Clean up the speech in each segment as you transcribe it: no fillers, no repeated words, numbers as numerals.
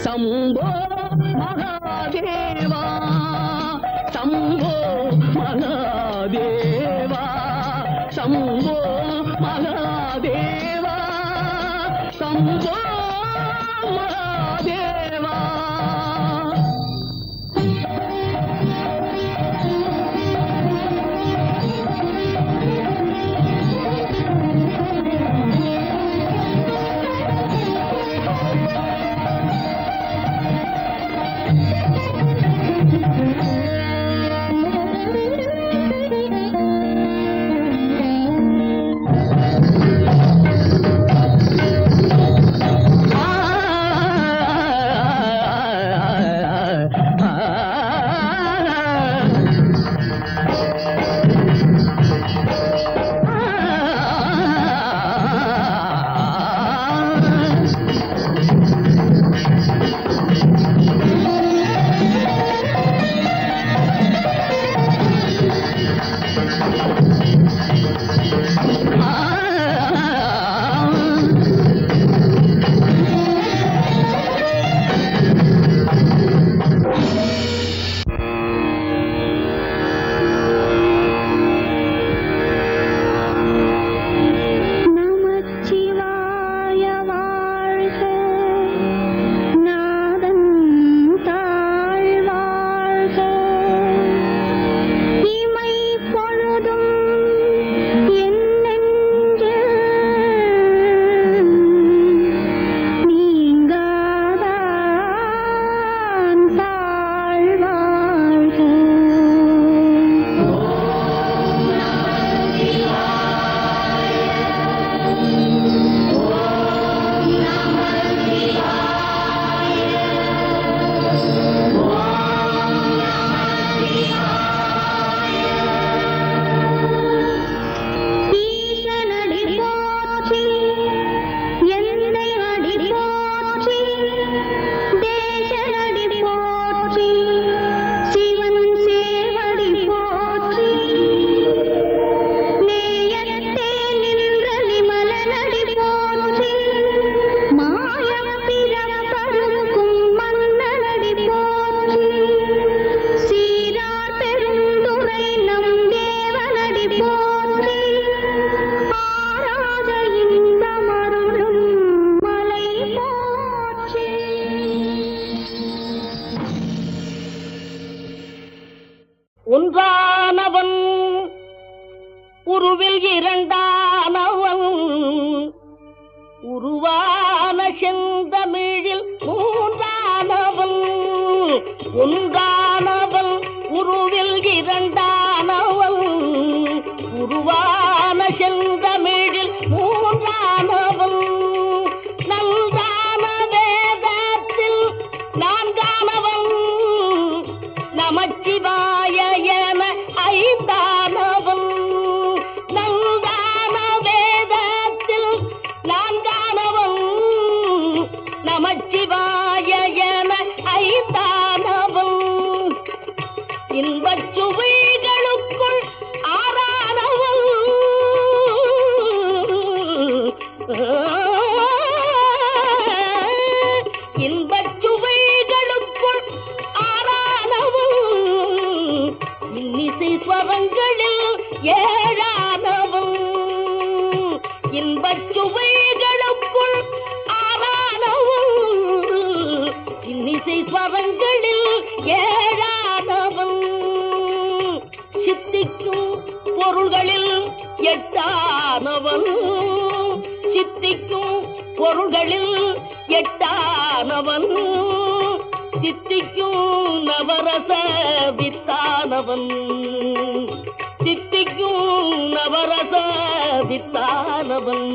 சம்போ மகாதேவா சம்போ மகாதேவா சம்போ மகாதேவா சம்போ மகாதேவா. ஒன்றானவன் உருவில் இரண்டானவன் உருவான செந்தமிழில் மூன்றானவன் ஒன்றானவன் உருவில் இரண்டானவன் உருவான செந்தமிழில் மூன்றானவன் நல்தான வேதத்தில் நான்கானவன் நமச்சிவாய என ஐந்தானவன் நல்தான வேதத்தில் நான்கானவன் நமச்சிவாய என ஐந்தானவன் இன்பச் சுவைகளுக்குள் ஆறானவன் இன்பச் சுவைகளுக்குள் ஆறானவன் இன்னிசை ஸ்வரங்களில் ஏழானவன் இன்பச் சுவைகளுக்குள் ஆறானவன் இன்னிசை ஸ்வரங்களில் ஏழானவன் சித்திக்கும் பொருள்களில் எட்டானவன் சித்திக்கும் பொருள்களில் எட்டானவன் சித்திக்கும் நவரச வித்தானவன் சித்திக்கும் நவரச வித்தானவன்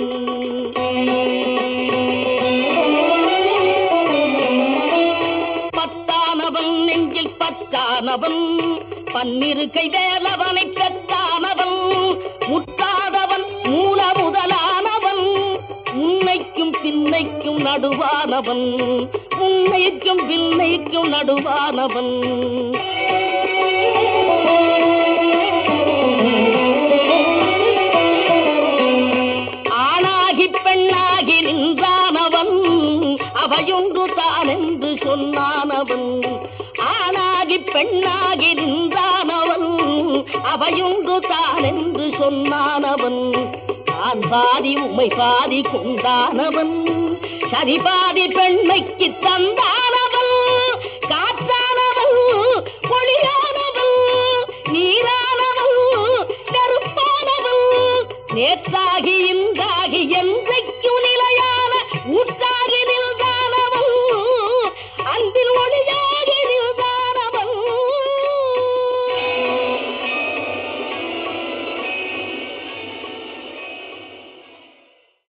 பத்தானவன் நெஞ்சில் பத்தானவன் பன்னிரு கை வேலவனை பெற்றானவன் முத்தாதவன் மூல முதலானவன் முன்னைக்கும் பின்னைக்கும் நடுவானவன் முன்னைக்கும் பின்னைக்கும் நடுவானவன் ஆணாகி பெண்ணாகி நின்றானவன் அவையொன்று தான் என்று பெண்ணாகி நின்றானவன் அவையுண்டு தான் என்று சொன்னானவன் தான் பாதி உமை பாதி கொண்டானவன் சரி பாதி பெண்மைக்கு தந்தானவன் காற்றானவன் பொழியானவன் நீரானவன் நெருப்பானவன் நேற்றாகி இன்றாகி என்றைக்கு நிலையான ஊற்றாகி நின்றானவன் அன்பில் ஒளியாகி நின்றானவன்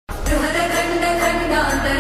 கண்ட கண்டாந்தர